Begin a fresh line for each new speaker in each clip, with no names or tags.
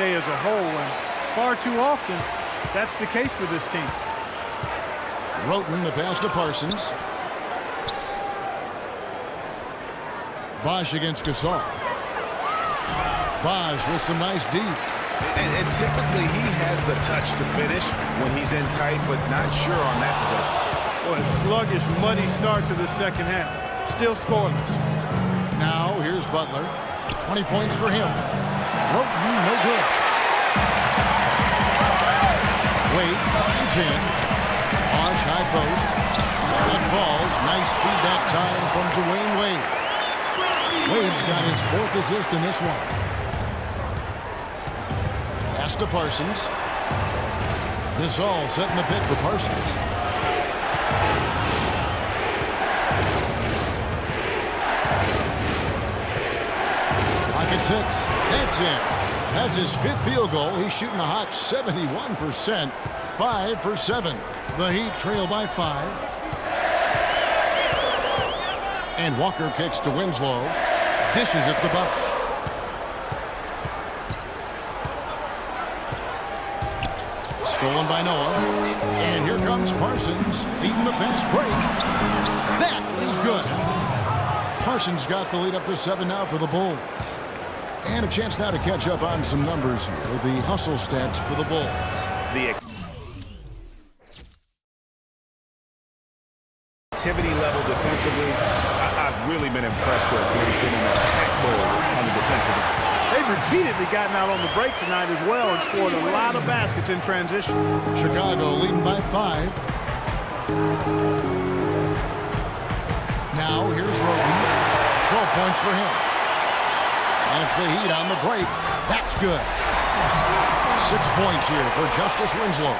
day as a whole, and far too often, that's the case for this team.
Roten, the pass to Parsons. Bosch against Gasol. Bosch with some nice D.
And typically he has the touch to finish when he's in tight, but not sure on that possession.
Boy, a sluggish, muddy start to the second half. Still scoreless.
Now here's Butler. 20 points for him. Roten, no good. Wade drives in. Bosch high post. That falls. Nice feedback time from Dwayne Wade. Wade's got his 4th assist in this one. Pass to Parsons. This all setting the pick for Parsons. Pocket 6. That's it. That's his 5th field goal. He's shooting a hot 71%. 5 for 7. The Heat trail by 5. And Walker kicks to Winslow. Dishes it to Bosch. Stolen by Noah. And here comes Parsons, leading the fast break. That is good. Parsons got the lead up to 7 now for the Bulls. And a chance now to catch up on some numbers here. The hustle stats for the Bulls.
The activity level defensively, I've really been impressed with. They've been in attack mode on the defensive end.
They've repeatedly gotten out on the break tonight as well and scored a lot of baskets in transition.
Chicago leading by 5. Now here's Roten. 12 points for him. And it's the Heat on the break. That's good. 6 points here for Justice Winslow.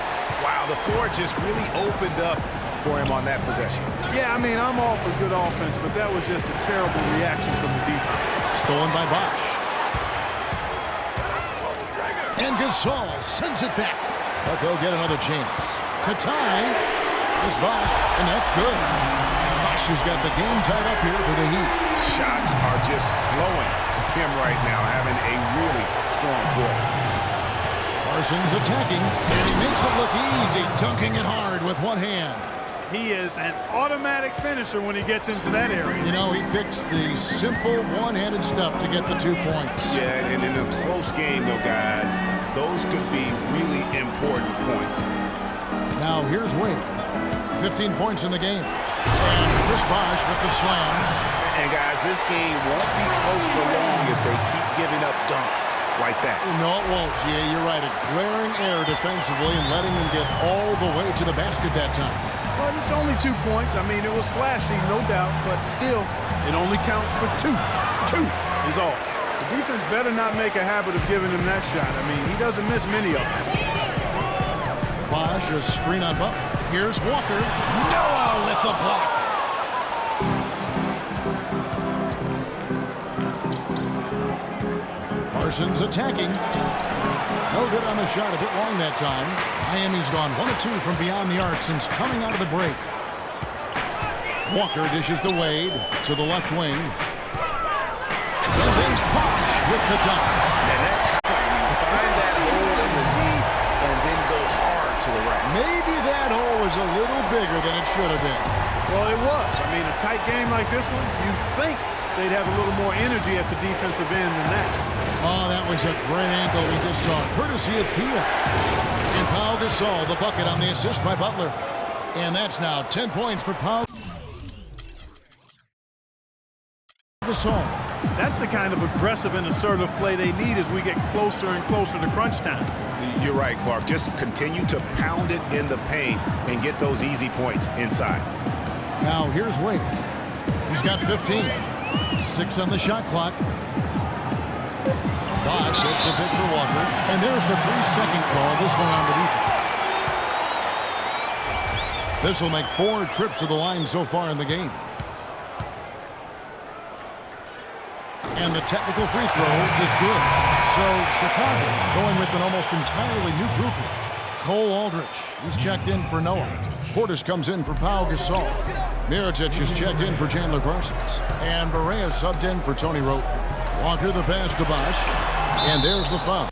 Wow, the floor just really opened up for him on that possession.
Yeah, I mean, I'm all for good offense, but that was just a terrible reaction from the defense.
Stolen by Bosch. And Gasol sends it back. But they'll get another chance. To tie is Bosch, and that's good. Bosch has got the game tied up here for the Heat.
Shots are just flowing for him right now, having a really strong quarter.
Parsons attacking, and he makes it look easy, dunking it hard with one hand.
He is an automatic finisher when he gets into that area.
You know, he picks the simple one-handed stuff to get the 2 points.
Yeah, and in a close game, though, guys, those could be really important points.
Now, here's Wade. 15 points in the game. And Chris Bosch with the slam.
And, guys, this game won't be close for long if they keep giving up dunks like that.
No, it won't, G.A. You're right. A glaring error defensively and letting them get all the way to the basket that time.
But it's only 2 points. I mean, it was flashy, no doubt, but still, it only counts for 2. 2 is all. The defense better not make a habit of giving him that shot. I mean, he doesn't miss many of them.
Bosch, a screen on Butler. Here's Walker. Noah with the block. Parsons attacking. No good on the shot, a bit long that time. Miami's gone 1 of 2 from beyond the arc since coming out of the break. Walker dishes to Wade to the left wing. And then Bosch with the dunk.
And that's how you find that hole in the knee and then go hard to the right.
Maybe that hole was a little bigger than it should have been.
Well, it was. I mean, a tight game like this one, you'd think they'd have a little more energy at the defensive end than that.
Oh, that was a great angle we just saw, courtesy of Kia. And Pau Gasol, the bucket on the assist by Butler. And that's now 10 points for Pau Gasol.
That's the kind of aggressive and assertive play they need as we get closer and closer to crunch time.
You're right, Clark. Just continue to pound it in the paint and get those easy points inside.
Now here's Wade. He's got 15. 6 on the shot clock. Bosch hits the pick for Walker. And there's the 3-second call, this one on the defense. This will make 4 trips to the line so far in the game. And the technical free throw is good. So Chicago going with an almost entirely new group. Cole Aldrich, he's checked in for Noah. Portis comes in for Pau Gasol. Mirotic is checked in for Chandler Parsons. And Barea subbed in for Tony Rote. Walker the pass to Bosch. And there's the foul.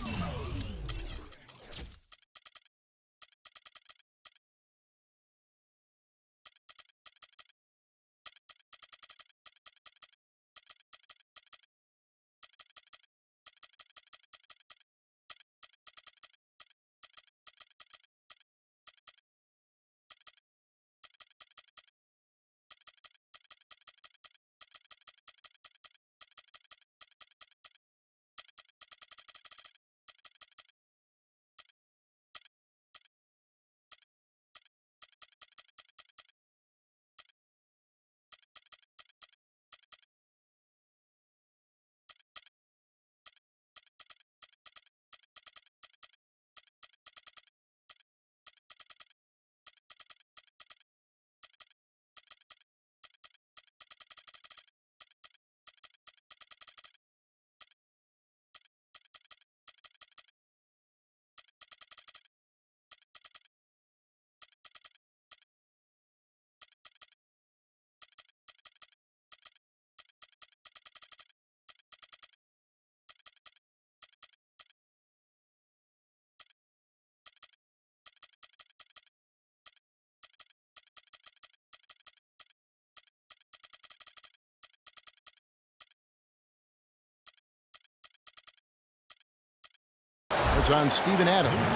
It's on Steven Adams.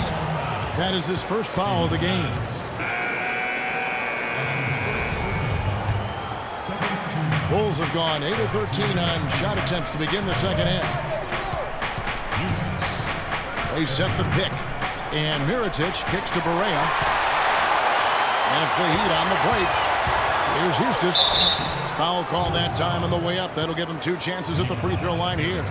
That is his first foul of the game. Bulls have gone 8 of 13 on shot attempts to begin the second half. They set the pick. And Mirotic kicks to Barea. That's the Heat on the break. Here's Eustace. Foul call that time on the way up. That'll give him 2 chances at the free throw line here.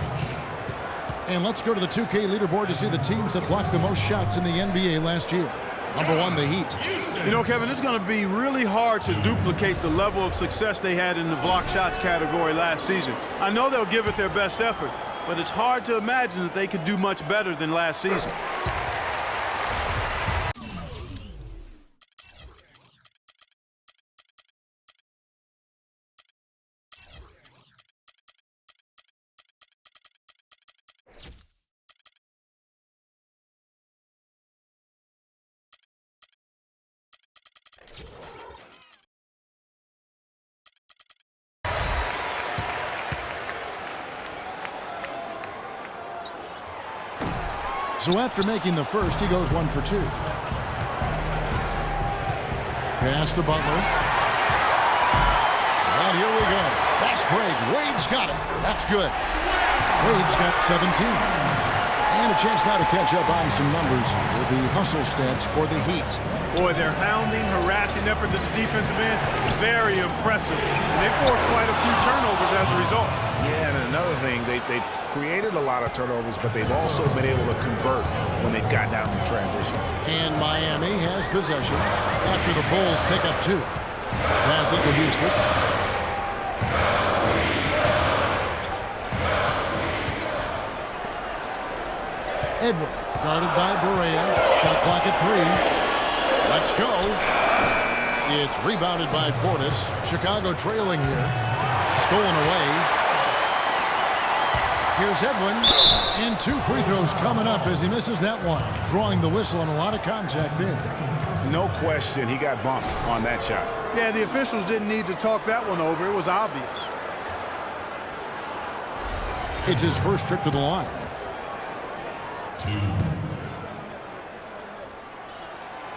And let's go to the 2K leaderboard to see the teams that blocked the most shots in the NBA last year. Number 1, the Heat.
You know, Kevin, it's going to be really hard to duplicate the level of success they had in the block shots category last season. I know they'll give it their best effort, but it's hard to imagine that they could do much better than last season.
So after making the first, he goes 1 for 2. Pass to Butler. And here we go. Fast break. Wade's got it. That's good. Wade's got 17. And a chance now to catch up on some numbers with the hustle stats for the Heat.
Boy, their hounding, harassing effort at the defensive end, very impressive. And they forced quite a few turnovers as a result.
Yeah, and another thing, they've created a lot of turnovers, but they've also been able to convert when they've gotten out in transition.
And Miami has possession after the Bulls pick up 2. Pass it to Eustace. Edward, guarded by Barea. Shot clock at 3. Let's go. It's rebounded by Portis. Chicago trailing here. Stolen away. Here's Edwin. And 2 free throws coming up as he misses that one. Drawing the whistle and a lot of contact there.
No question, he got bumped on that shot.
Yeah, the officials didn't need to talk that one over. It was obvious.
It's his first trip to the line. 2.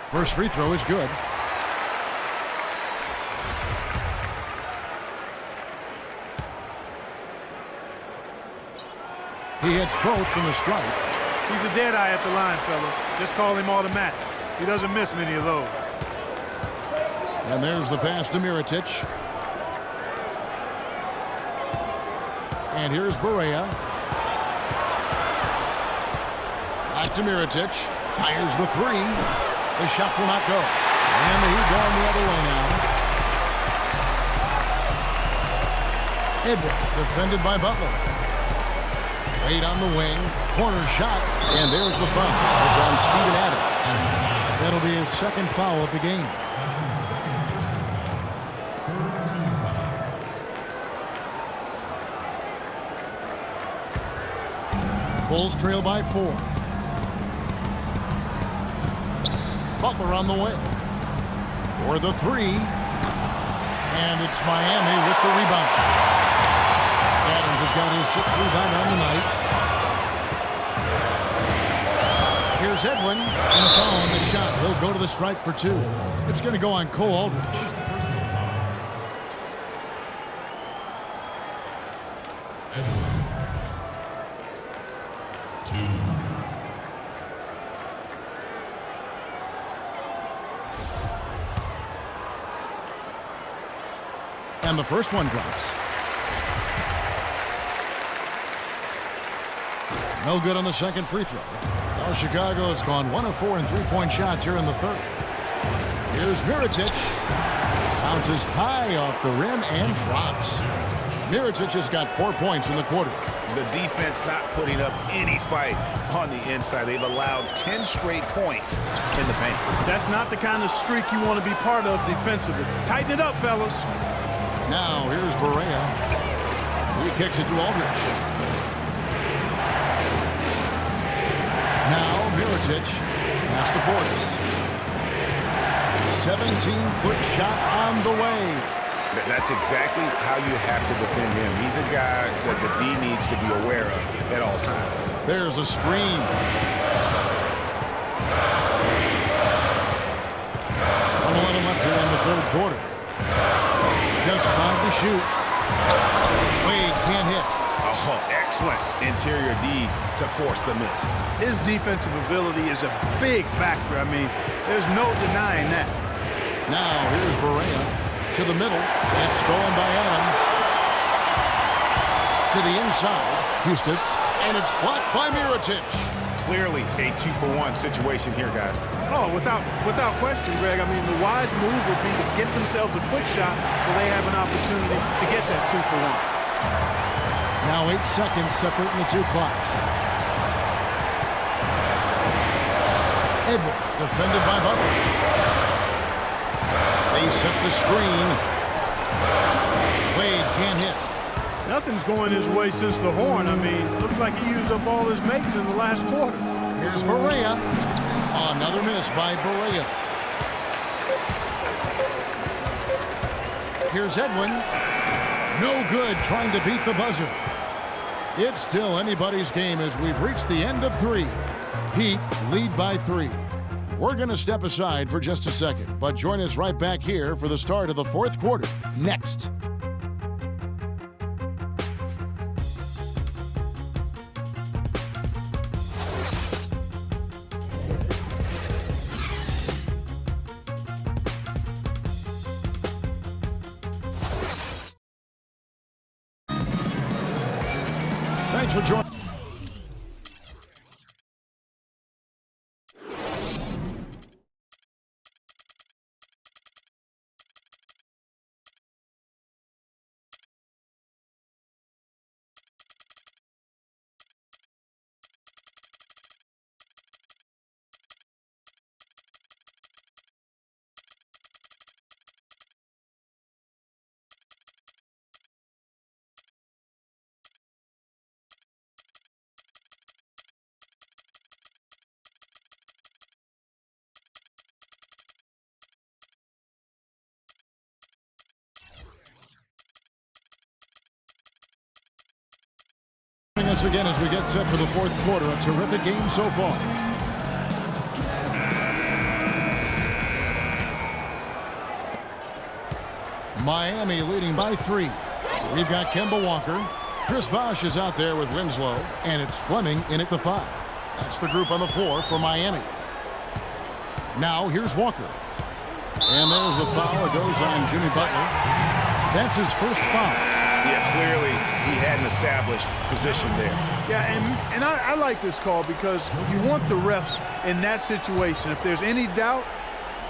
First free throw is good. He hits both from the stripe.
He's a dead eye at the line, fellas. Just call him automatic. He doesn't miss many of those.
And there's the pass to Mirotic. And here's Barea. Back to Mirotic. Fires the 3. The shot will not go. And the Heat going the other way now. Edward, defended by Butler. Wade on the wing. Corner shot. And there's the foul. It's on Steven Adams. That'll be his second foul of the game. Bulls trail by 4. Butler on the way. For the 3. And it's Miami with the rebound. Adams has got his 6th rebound on the night. Here's Edwin. And a foul on the shot. He'll go to the stripe for 2. It's going to go on Cole Aldridge. And the first one drops. No good on the second free throw. Now Chicago has gone 1 of 4 in three-point shots here in the third. Here's Mirotic. Bounces high off the rim and drops. Mirotic has got 4 points in the quarter.
The defense not putting up any fight on the inside. They've allowed 10 straight points in the paint.
That's not the kind of streak you want to be part of defensively. Tighten it up, fellas.
Now here's Barea. He kicks it to Aldridge. Now Mirotic. Pass to Portis. 17-foot shot on the way.
That's exactly how you have to defend him. He's a guy that the D needs to be aware of at all times.
There's a screen. quarter. Just 5 to shoot. Wade can't hit.
Oh, excellent interior D to force the miss.
His defensive ability is a big factor. I mean, there's no denying that.
Now here's Berea to the middle. That's stolen by Adams. To the inside, Hustis, and it's blocked by Mirotic.
Clearly a 2-for-1 situation here, guys.
Oh, without question, Greg. I mean, the wise move would be to get themselves a quick shot so they have an opportunity to get that 2-for-1.
Now 8 seconds separating the two clocks. Edward, defended by Butler. They set the screen. Wade can't hit.
Nothing's going his way since the horn. I mean, looks like he used up all his makes in the last quarter.
Here's Berea. Another miss by Berea. Here's Edwin. No good trying to beat the buzzer. It's still anybody's game as we've reached the end of 3. Heat lead by 3. We're going to step aside for just a second, but join us right back here for the start of the 4th quarter. Next. Thanks for joining. Us again as we get set for the 4th quarter. A terrific game so far. Miami leading by 3. We've got Kemba Walker. Chris Bosh is out there with Winslow, and it's Fleming in at the 5. That's the group on the floor for Miami. Now here's Walker. And there's a foul. It goes on Jimmy Butler. That's his first foul.
Yeah, clearly he had an established position there.
Yeah, and I like this call because you want the refs in that situation. If there's any doubt,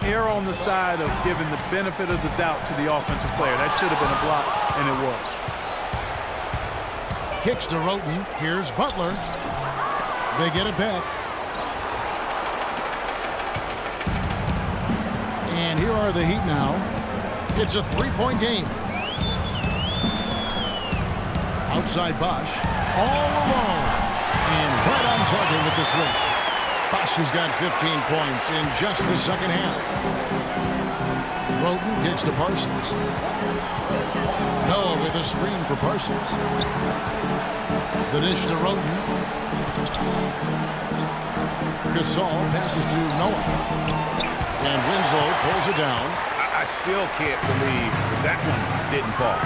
err on the side of giving the benefit of the doubt to the offensive player. That should have been a block, and it was.
Kicks to Roten. Here's Butler. They get it back. And here are the Heat now. It's a 3-point game. Outside Bosh, all alone, and right on target with the switch. Bosh has got 15 points in just the second half. Roten kicks to Parsons. Noah with a screen for Parsons. The dish to Roten. Gasol passes to Noah. And Winslow pulls it down.
I still can't believe that one didn't fall.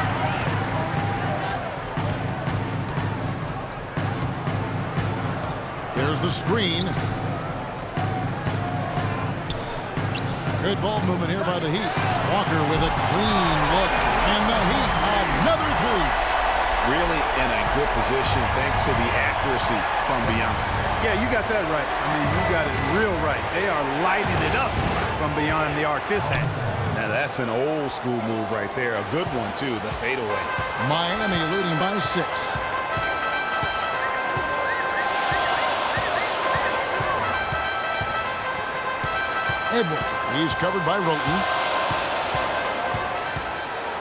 There's the screen. Good ball movement here by the Heat. Walker with a clean look. And the Heat, another 3.
Really in a good position thanks to the accuracy from beyond.
Yeah, you got that right. I mean, you got it real right. They are lighting it up from beyond the arc. This has.
Now that's an old school move right there. A good one, too, the fadeaway.
Miami leading by 6. Edward, he's covered by Roten.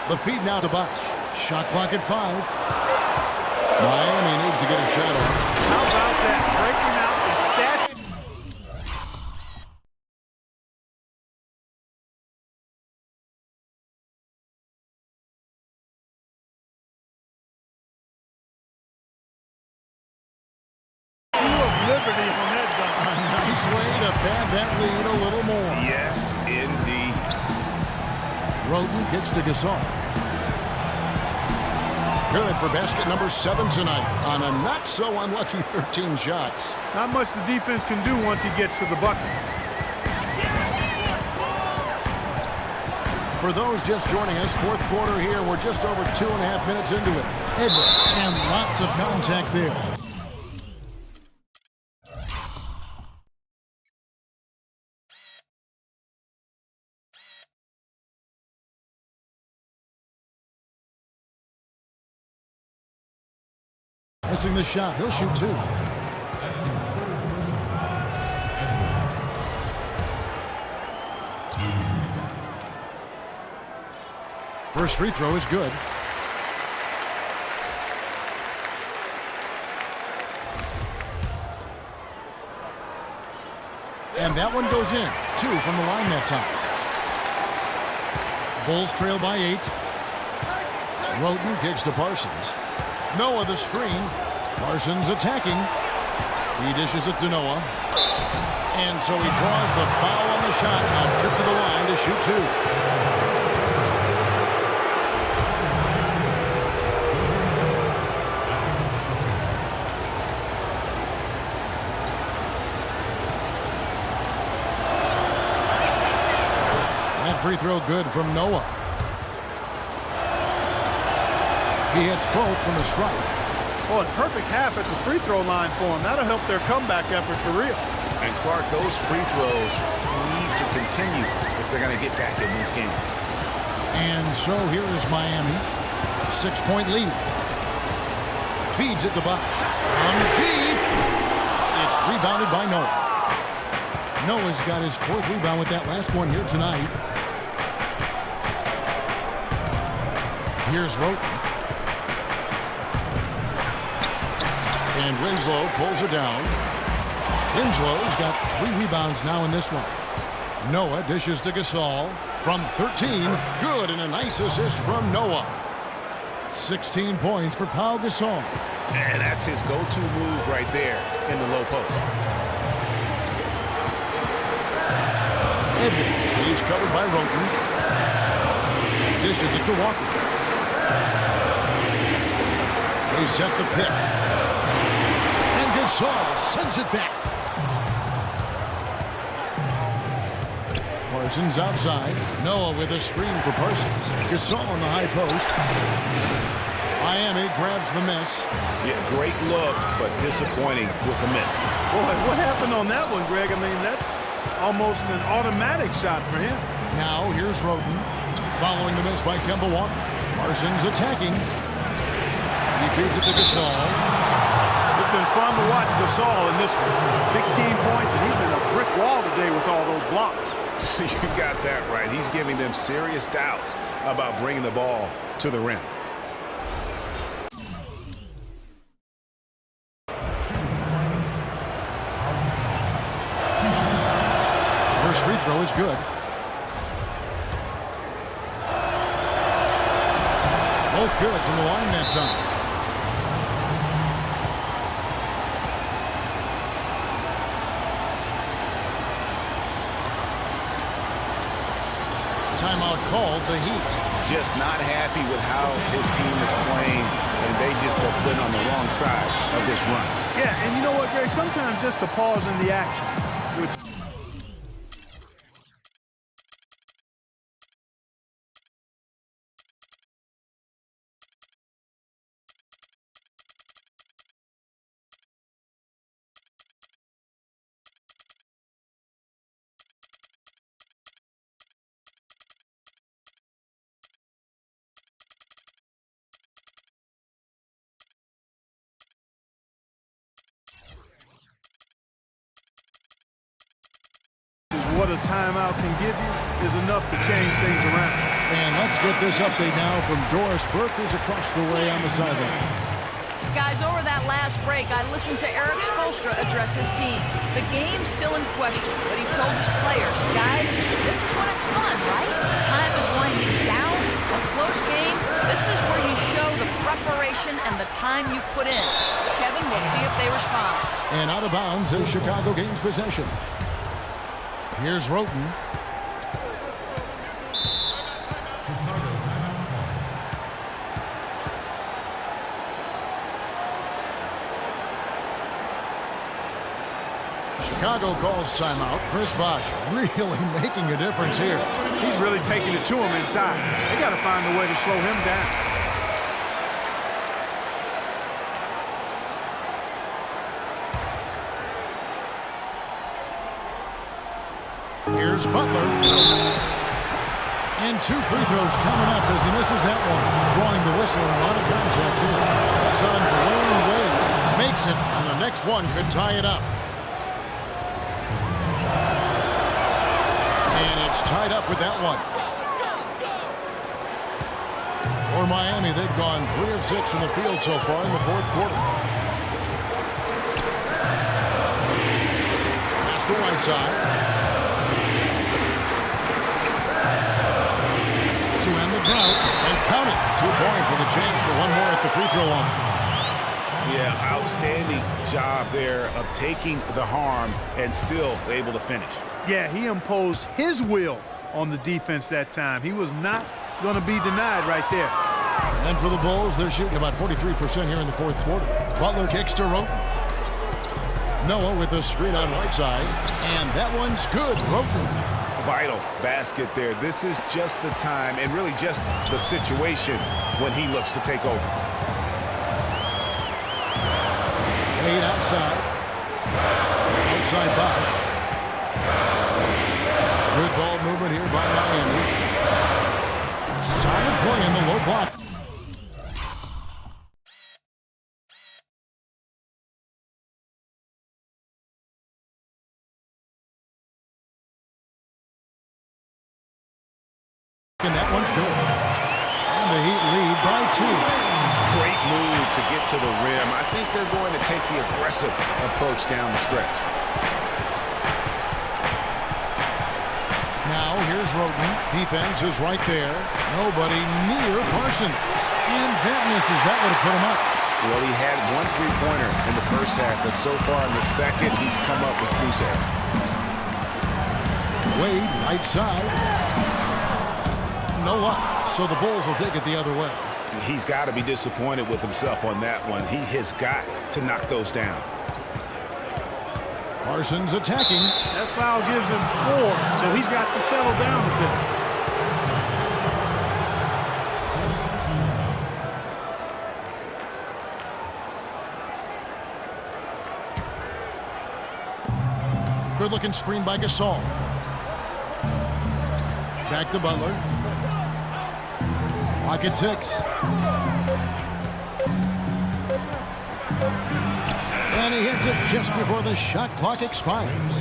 The feed now to Bosh. Shot clock at 5. Miami needs to get a shot off.
How about that? Breaking out the stat. Of liberty on that dunk.
A nice way to pad that lead a little more.
Yes, indeed.
Roden gets to Gasol. Good for basket number 7 tonight on a not-so-unlucky 13 shots.
Not much the defense can do once he gets to the bucket.
For those just joining us, fourth quarter here. We're just over 2.5 minutes into it. And lots of contact there. Missing the shot. He'll shoot 2. First free throw is good. And that one goes in. 2 from the line that time. Bulls trail by 8. Roden kicks to Parsons. Noah the screen. Parsons attacking. He dishes it to Noah. And so he draws the foul on the shot. A trip to the line to shoot 2. That free throw good from Noah. He hits both from the stripe.
Oh, a perfect half at the free throw line for him. That'll help their comeback effort for real.
And Clark, those free throws need to continue if they're going to get back in this game.
And so here is Miami. 6-point lead. Feeds it to Bosh. On deep. It's rebounded by Noah. Noah's got his 4th rebound with that last one here tonight. Here's Roten. And Winslow pulls it down. Winslow's got 3 rebounds now in this one. Noah dishes to Gasol from 13. Good, and a nice assist from Noah. 16 points for Pau Gasol.
And that's his go-to move right there in the low post.
Edwards, he's covered by Roten. Dishes it to Walker. They set the pick. And Gasol sends it back. Parsons outside. Noah with a screen for Parsons. Gasol on the high post. Miami grabs the miss.
Yeah, great look, but disappointing with the miss.
Boy, what happened on that one, Greg? I mean, that's almost an automatic shot for him.
Now here's Roten. Following the miss by Kemba Walker. Parsons attacking. He feeds it to Gasol.
It's been fun to watch Gasol in this one. 16 points, and he's been a brick wall today with all those blocks.
You got that right. He's giving them serious doubts about bringing the ball to the rim.
First free throw is good. Both good from the line that time. Timeout called, the Heat.
Just not happy with how his team is playing, and they just have been on the wrong side of this run.
Yeah, and you know what, Greg? Sometimes just a pause in the action. What a timeout can give you is enough to change things around.
And let's get this update now from Doris Burke, who's across the way on the sideline.
Guys, over that last break, I listened to Eric Spoelstra address his team. The game's still in question, but he told his players, guys, this is when it's fun, right? Time is winding down, a close game. This is where you show the preparation and the time you've put in. Kevin, we'll see if they respond.
And out of bounds as Chicago gains possession. Here's Roten. Chicago calls timeout. Chris Bosh really making a difference here.
He's really taking it to him inside. They got to find a way to slow him down.
Here's Butler. And 2 free throws coming up as he misses that one. Drawing the whistle and a lot of contact there. That's on Dwayne Wade. Makes it, and the next one could tie it up. And it's tied up with that one. For Miami, they've gone 3 of 6 from the field so far in the fourth quarter. Pass to Whiteside. To end the drought, and count it. 2 points with a chance for one more at the free throw line.
Yeah, outstanding job there of taking the harm and still able to finish.
Yeah, he imposed his will on the defense that time. He was not going to be denied right there.
And for the Bulls, they're shooting about 43% here in the fourth quarter. Butler kicks to Roten. Noah with a screen on Whiteside, and that one's good. Roten.
Vital basket there. This is just the time and really just the situation when he looks to take over.
Wade outside. Outside Bosh. Good ball movement here by Miami. Solid play in the low block. And that one's good. And the Heat lead by 2.
Great move to get to the rim. I think they're going to take the aggressive approach down the stretch.
Now here's Roten. Defense is right there. Nobody near Parsons. And that misses. That would have put him up.
Well, he had 1 3-pointer in the first half, but so far in the second, he's come up with goose eggs.
Wade, right side. No up, so the Bulls will take it the other way.
He's got to be disappointed with himself on that one. He has got to knock those down.
Parsons attacking.
That foul gives him 4, so he's got to settle down a bit.
Good-looking screen by Gasol. Back to Butler. Clock at 6. And he hits it just before the shot clock expires.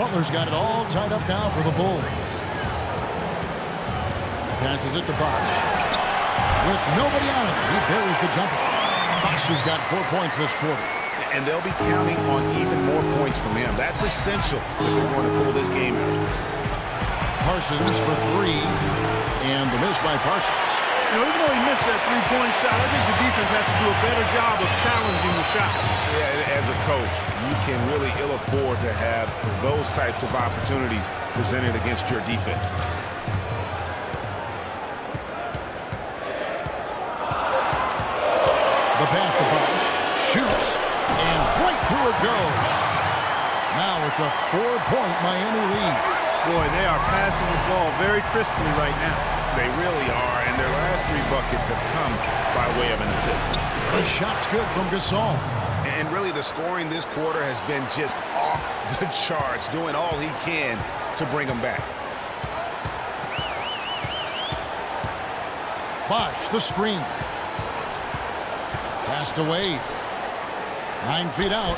Butler's got it all tied up now for the Bulls. Passes it to Bosh. With nobody on it, he buries the jumper. Bosh has got 4 points this quarter.
And they'll be counting on even more points from him. That's essential if they're going to pull this game out.
Parsons for 3, and the miss by Parsons.
You know, even though he missed that 3-point shot, I think the defense has to do a better job of challenging the shot.
Yeah, as a coach, you can really ill afford to have those types of opportunities presented against your defense.
The pass to Bosh. Shoots, and right through it goes. Now it's a 4-point Miami lead.
Boy, they are passing the ball very crisply right now.
They really are, and their last 3 buckets have come by way of an assist.
The shot's good from Gasol.
And really the scoring this quarter has been just off the charts, doing all he can to bring them back.
Bosh, the screen. Passed away. 9 feet out.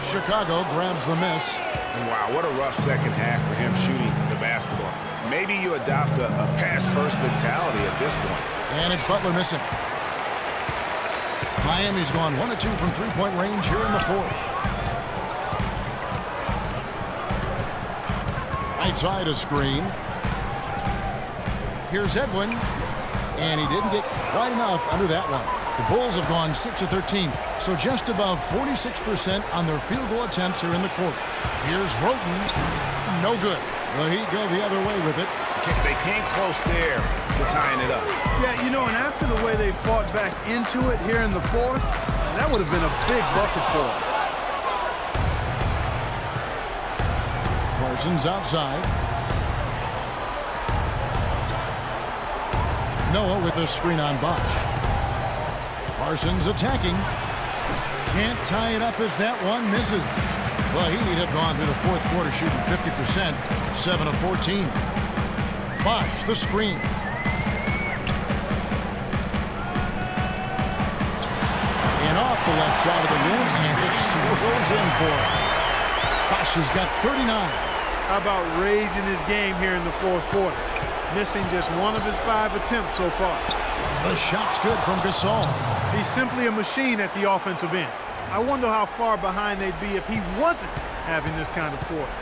Chicago grabs the miss.
And wow, what a rough second half for him shooting the basketball. Maybe you adopt a pass-first mentality at this point.
And it's Butler missing. Miami's gone 1 of 2 from 3-point range here in the fourth. Right side a screen. Here's Edwin. And he didn't get quite enough under that one. The Bulls have gone 6 of 13, so just above 46% on their field goal attempts here in the quarter. Here's Roten. No good. The Heat go the other way with it.
They came close there to tying it up.
Yeah, you know, and after the way they fought back into it here in the fourth, that would have been a big bucket for them.
Parsons outside. Noah with a screen on Bosch. Parsons attacking. Can't tie it up as that one misses. The Heat have gone through the fourth quarter shooting 50%, 7 of 14. Bosch, the screen. And off the left side of the rim, and it swirls in for him. Bosch has got 39.
How about raising his game here in the fourth quarter? Missing just one of his 5 attempts so far.
The shot's good from Gasol.
He's simply a machine at the offensive end. I wonder how far behind they'd be if he wasn't having this kind of quarter.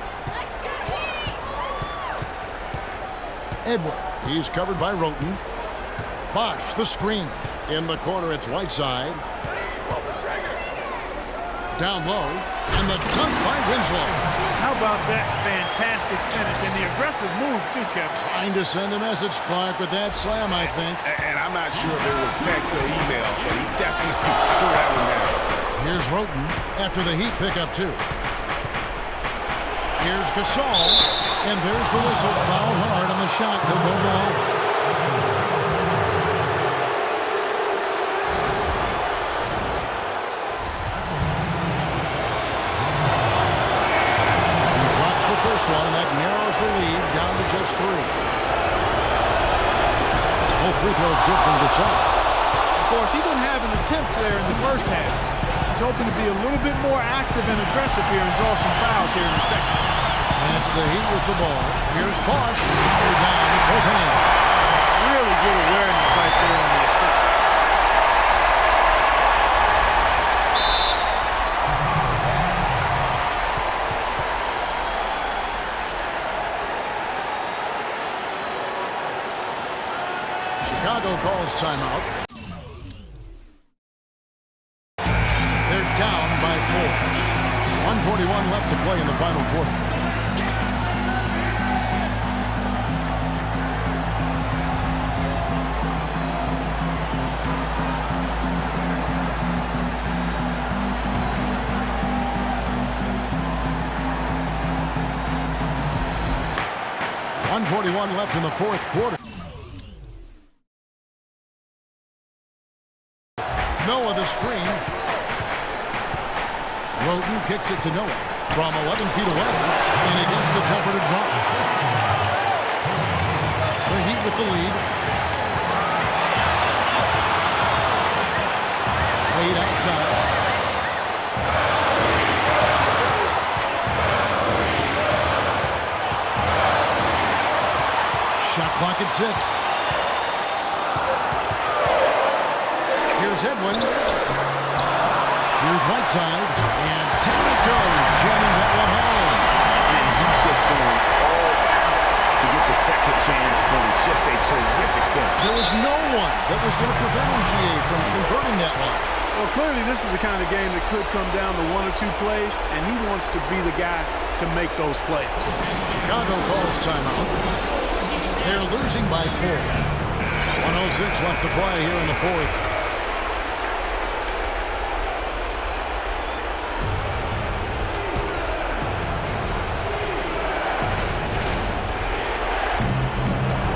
Edward, he's covered by Roten. Bosch, the screen. In the corner, it's Whiteside. Down low, and the dunk by Winslow.
How about that fantastic finish and the aggressive move, too, Kevin?
Trying to send a message, Clark, with that slam, I think.
And I'm not sure if it was text or email, but he definitely threw that one down.
Here's Roten after the Heat pick up 2. Here's Gasol, and there's the whistle. Fouled hard on the shot. He'll go to the line. First one, and that narrows the lead down to just 3. Both free throws good from Gasol.
Of course, he didn't have an attempt there in the first half. He's hoping to be a little bit more active and aggressive here and draw some fouls here in the second.
And it's the Heat with the ball. Here's Bosch. They're down with both hands.
Really good awareness right there on the assist.
Chicago calls timeout. They're down by 4. 1:41 left to play in the final quarter. .141 left in the fourth quarter. Noah the screen. Roten kicks it to Noah from 11 feet away, and he gets the jumper to drop. The Heat with the lead. Wade outside. Shot clock at 6. Here's Edwin. Here's Whiteside. And down it goes, jamming that one home.
And he's just going all out to get the second chance points. Just a terrific finish.
There was no one that was going to prevent MGA from converting that one.
Well, clearly this is the kind of game that could come down to 1 or 2 plays, and he wants to be the guy to make those plays.
Chicago calls timeout. They're losing by 4. 1:06 left to play here in the fourth.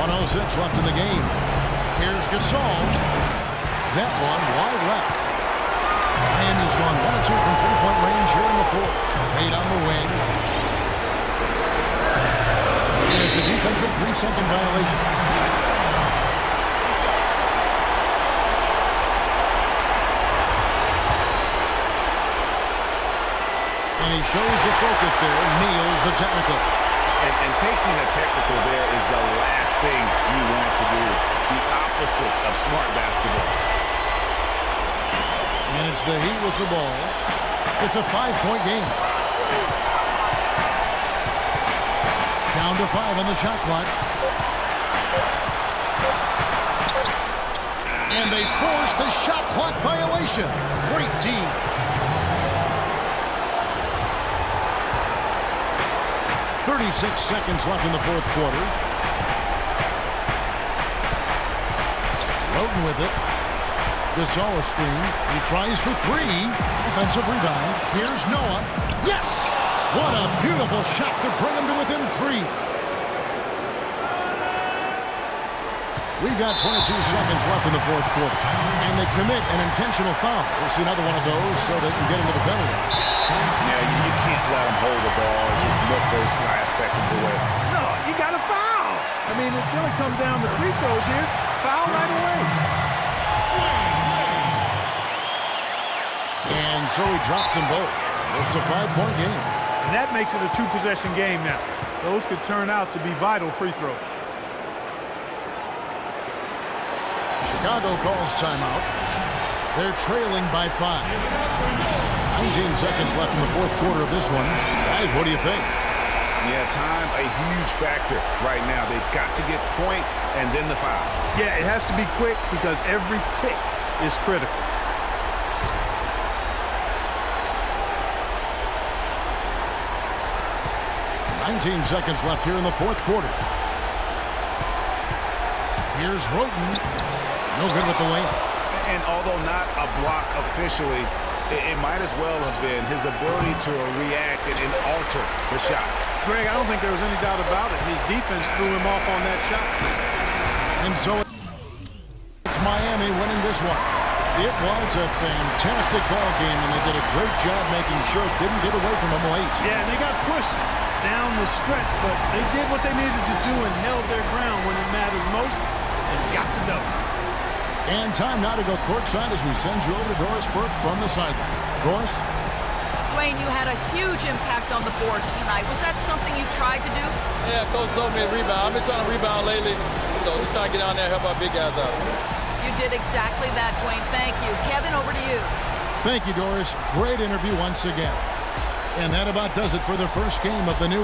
.106 left in the game. Here's Gasol. That one wide left. Ryan has gone 1 or 2 from three-point range here in the fourth. 8 on the wing. And it's a defensive 3-second violation. And he shows the focus there. Nails the technical.
And taking a technical there is the last thing you want to do. The opposite of smart basketball.
And it's the Heat with the ball. It's a 5-point game. Down to 5 on the shot clock. And they force the shot clock violation. Great team. .36 seconds left in the fourth quarter. Roten with it. Gasol screen. He tries for 3. Offensive rebound. Here's Noah. Yes! What a beautiful shot to bring him to within 3. We've got 22 seconds left in the fourth quarter. And they commit an intentional foul. We'll see another one of those so they can get into the penalty.
Yeah, you can't let them hold the ball and just look those last seconds away.
No, you got to foul. I mean, it's going to come down to free throws here. Foul right away.
And so he drops them both. It's a 5-point game.
And that makes it a 2-possession game now. Those could turn out to be vital free throws.
Chicago calls timeout. They're trailing by 5. 19 seconds left in the fourth quarter of this one. Guys, what do you think?
Yeah, time a huge factor right now. They've got to get points and then the foul.
Yeah, it has to be quick because every tick is critical.
"19 seconds left here in the fourth quarter. Here's Roten. No good with the layup.
And although not a block officially, it might as well have been his ability to react and alter the shot.
Greg, I don't think there was any doubt about it. His defense threw him off on that shot.
And so it's Miami winning this one. It was a fantastic ball game, and they did a great job making sure it didn't get away from them late.
Yeah, and they got pushed down the stretch, but they did what they needed to do and held their ground when it mattered most and got the double.
And time now to go courtside as we send you over to Doris Burke from the sideline. Doris?
Dwayne, you had a huge impact on the boards tonight. Was that something you tried to do?
Yeah, Coach told me to rebound. I've been trying to rebound lately, so just trying to get down there and help our big guys out.
You did exactly that, Dwayne. Thank you. Kevin, over to you.
Thank you, Doris. Great interview once again. And that about does it for the first game of the new